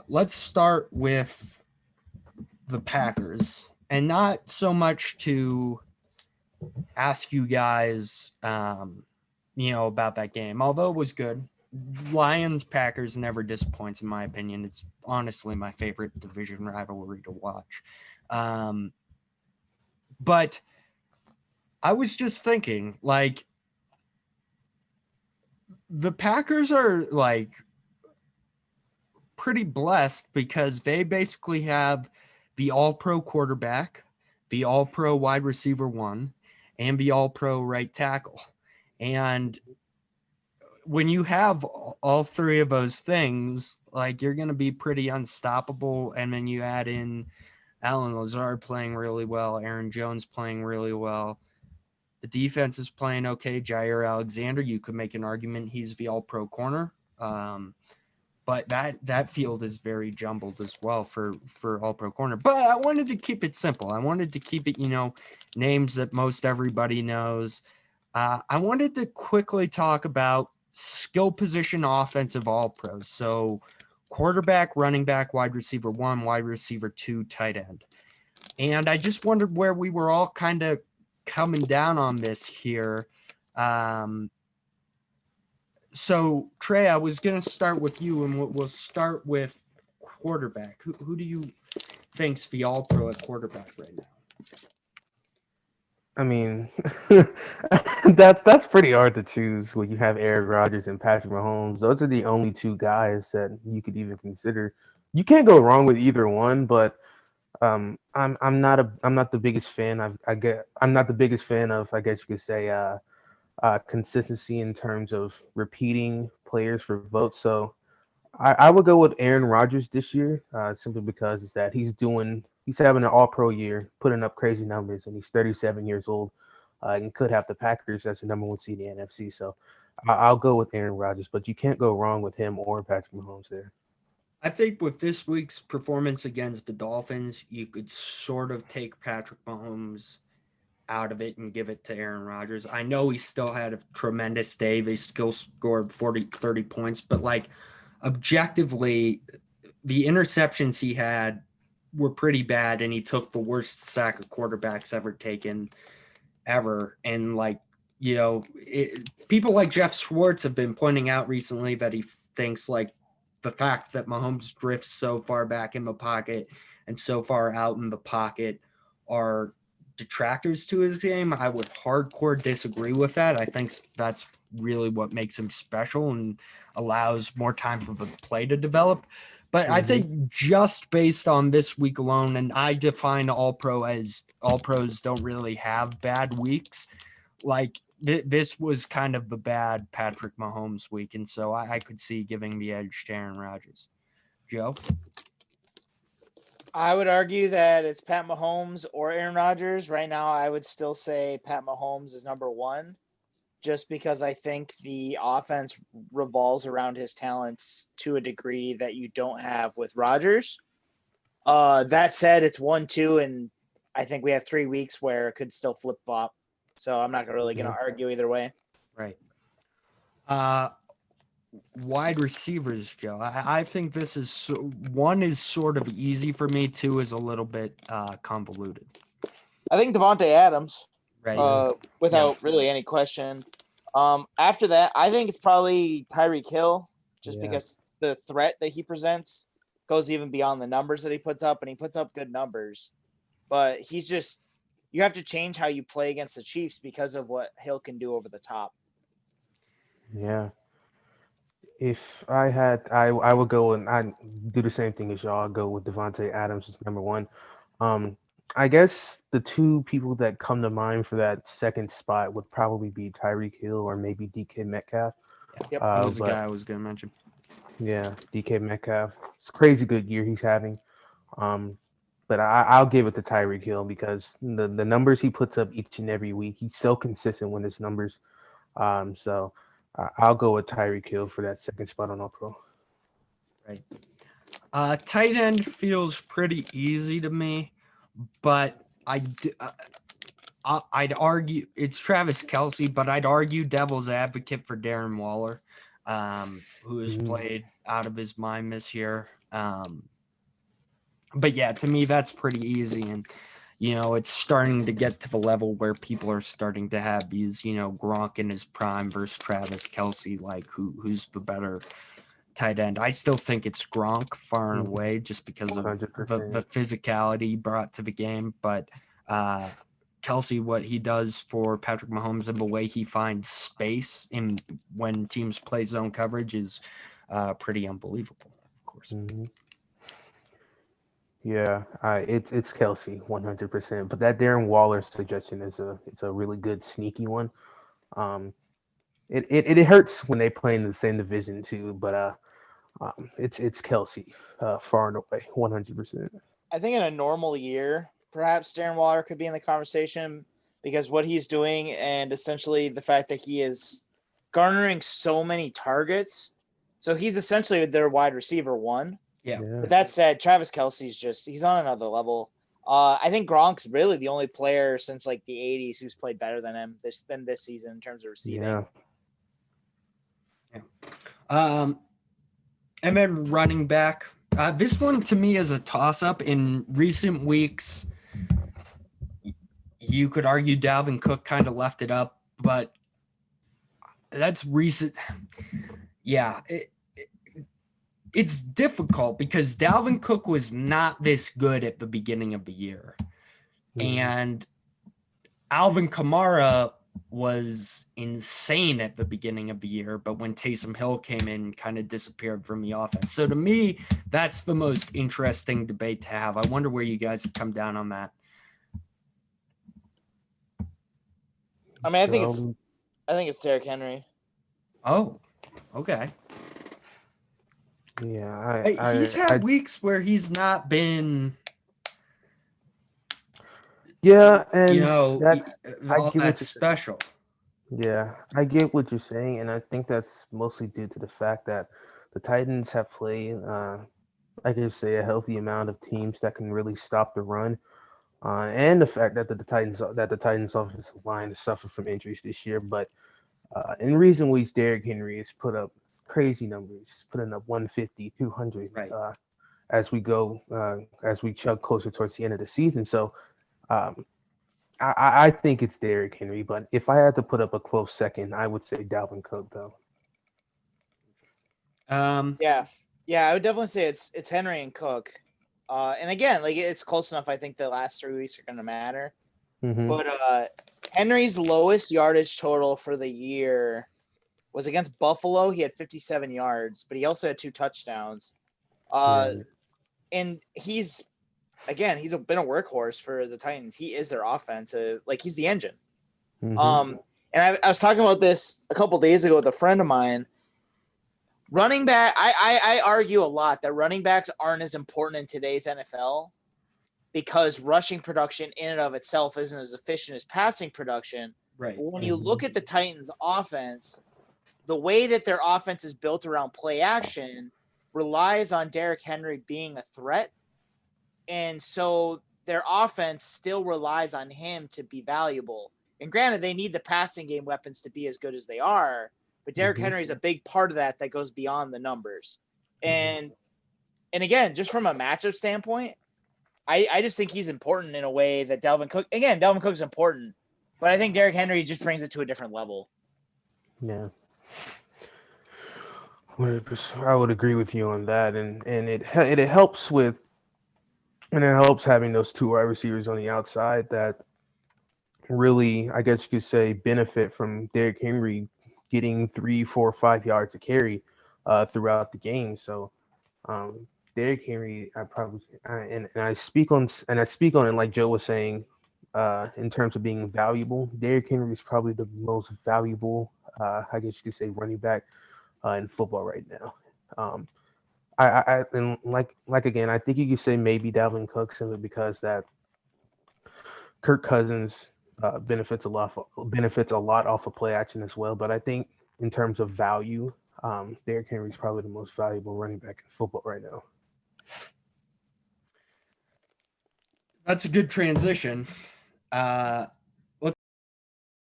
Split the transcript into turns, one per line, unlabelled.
let's start with the Packers, and not so much to ask you guys, about that game, although it was good. Lions Packers never disappoints, in my opinion. It's honestly my favorite division rivalry to watch. But I was just thinking, like, the Packers are like pretty blessed because they basically have the all-pro quarterback, the all-pro wide receiver one, and the all-pro right tackle. And when you have all three of those things, like, you're going to be pretty unstoppable. And then you add in Alan Lazard playing really well, Aaron Jones playing really well. The defense is playing okay. Jair Alexander, you could make an argument he's the all-pro corner. But that field is very jumbled as well for all-pro corner. But I wanted to keep it simple. I wanted to keep it, names that most everybody knows. I wanted to quickly talk about skill position offensive all-pros. So quarterback, running back, wide receiver one, wide receiver two, tight end. And I just wondered where we were all kind of coming down on this here. So, Trey, I was going to start with you, and we'll start with quarterback. Who do you think's the all-pro at quarterback right now?
I mean, that's pretty hard to choose when you have Aaron Rodgers and Patrick Mahomes. Those are the only two guys that you could even consider. You can't go wrong with either one, but I'm not the biggest fan. I'm not the biggest fan of, I guess you could say, consistency in terms of repeating players for votes. So I would go with Aaron Rodgers this year, simply because it's that he's having an All Pro year, putting up crazy numbers, and he's 37 years old, and could have the Packers as the number one seed in the NFC. So I'll go with Aaron Rodgers, but you can't go wrong with him or Patrick Mahomes there.
I think with this week's performance against the Dolphins, you could sort of take Patrick Mahomes out of it and give it to Aaron Rodgers. I know he still had a tremendous day. They still scored 30 points, but like objectively, the interceptions he had were pretty bad, and he took the worst sack of quarterbacks ever taken ever. And like, people like Jeff Schwartz have been pointing out recently that he thinks like the fact that Mahomes drifts so far back in the pocket and so far out in the pocket are detractors to his game. I would hardcore disagree with that. I think that's really what makes him special and allows more time for the play to develop. But I think just based on this week alone, and I define all pro as all pros don't really have bad weeks, like this was kind of the bad Patrick Mahomes week. And so I could see giving the edge to Aaron Rodgers. Joe?
I would argue that it's Pat Mahomes or Aaron Rodgers. Right now, I would still say Pat Mahomes is number one, just because I think the offense revolves around his talents to a degree that you don't have with Rodgers. That said, it's 1-2, and I think we have 3 weeks where it could still flip-flop. So I'm not really going to argue either way.
Right. Wide receivers, Joe. I think this is one is sort of easy for me. Two is a little bit convoluted.
I think Devontae Adams,
right?
Without really any question. After that, I think it's probably Tyreek Hill, just because the threat that he presents goes even beyond the numbers that he puts up, and he puts up good numbers. But he's just, you have to change how you play against the Chiefs because of what Hill can do over the top.
Yeah. If I had, I would go and I do the same thing as y'all. I'd go with Devontae Adams as number one. Um, I guess the two people that come to mind for that second spot would probably be Tyreek Hill or maybe DK Metcalf.
Yep, that was the guy I was going to mention.
Yeah, DK Metcalf. It's a crazy good year he's having. But I'll give it to Tyreek Hill because the numbers he puts up each and every week, he's so consistent with his numbers. So I'll go with Tyreek Hill for that second spot on All Pro.
Right. Tight end feels pretty easy to me, but I'd argue it's Travis Kelce, but I'd argue devil's advocate for Darren Waller. who has played out of his mind this year. But yeah, to me, that's pretty easy. And, it's starting to get to the level where people are starting to have these, Gronk in his prime versus Travis Kelce, like who's the better tight end. I still think it's Gronk far and away just because of the physicality brought to the game. But Kelce, what he does for Patrick Mahomes and the way he finds space in when teams play zone coverage is pretty unbelievable, of course.
Mm-hmm. Yeah, it's Kelce 100%. But that Darren Waller suggestion is a really good sneaky one. It hurts when they play in the same division too, but it's Kelce far and away 100%.
I think in a normal year, perhaps Darren Waller could be in the conversation because what he's doing and essentially the fact that he is garnering so many targets. So he's essentially their wide receiver one.
Yeah.
But that said, Travis Kelce's he's on another level. I think Gronk's really the only player since like the 80s who's played better than him this season in terms of receiving.
Yeah. And then running back. This one to me is a toss-up. In recent weeks, you could argue Dalvin Cook kind of left it up, but that's recent. Yeah, it's difficult because Dalvin Cook was not this good at the beginning of the year. And Alvin Kamara was insane at the beginning of the year, but when Taysom Hill came in, kind of disappeared from the offense. So to me, that's the most interesting debate to have. I wonder where you guys come down on that.
I mean, I think it's Derrick Henry.
Oh, okay.
Yeah,
he's had weeks where he's not been.
Yeah, and
that's special.
Yeah, I get what you're saying, and I think that's mostly due to the fact that the Titans have played, I can say, a healthy amount of teams that can really stop the run, and the fact that the Titans offensive line has suffered from injuries this year. But in recent weeks, Derrick Henry has put up crazy numbers, putting up 150, 200
right.
As we chug closer towards the end of the season. So. I think it's Derrick Henry, but if I had to put up a close second, I would say Dalvin Cook, though.
Yeah, I would definitely say it's Henry and Cook. And again, like it's close enough. I think the last 3 weeks are going to matter.
Mm-hmm.
But Henry's lowest yardage total for the year was against Buffalo. He had 57 yards, but he also had 2 touchdowns. And he's been a workhorse for the Titans. He is their offense. He's the engine.
Mm-hmm.
And I was talking about this a couple days ago with a friend of mine. Running back, I argue a lot that running backs aren't as important in today's NFL because rushing production in and of itself isn't as efficient as passing production.
Right.
But when you look at the Titans' offense, the way that their offense is built around play action relies on Derrick Henry being a threat. And so their offense still relies on him to be valuable. And granted, they need the passing game weapons to be as good as they are, but Derrick Henry is a big part of that goes beyond the numbers. And again, just from a matchup standpoint, I just think he's important in a way that Dalvin Cook's important, but I think Derrick Henry just brings it to a different level.
Yeah. 100%. I would agree with you on that, and it helps having those 2 wide receivers on the outside that really, I guess you could say, benefit from Derrick Henry getting 3, 4, 5 yards to carry throughout the game. So Derrick Henry, I speak on it like Joe was saying in terms of being valuable. Derrick Henry is probably the most valuable, I guess you could say, running back in football right now. And again, I think you could say maybe Dalvin Cook simply because that Kirk Cousins benefits a lot off of play action as well. But I think in terms of value, Derrick Henry is probably the most valuable running back in football right now.
That's a good transition.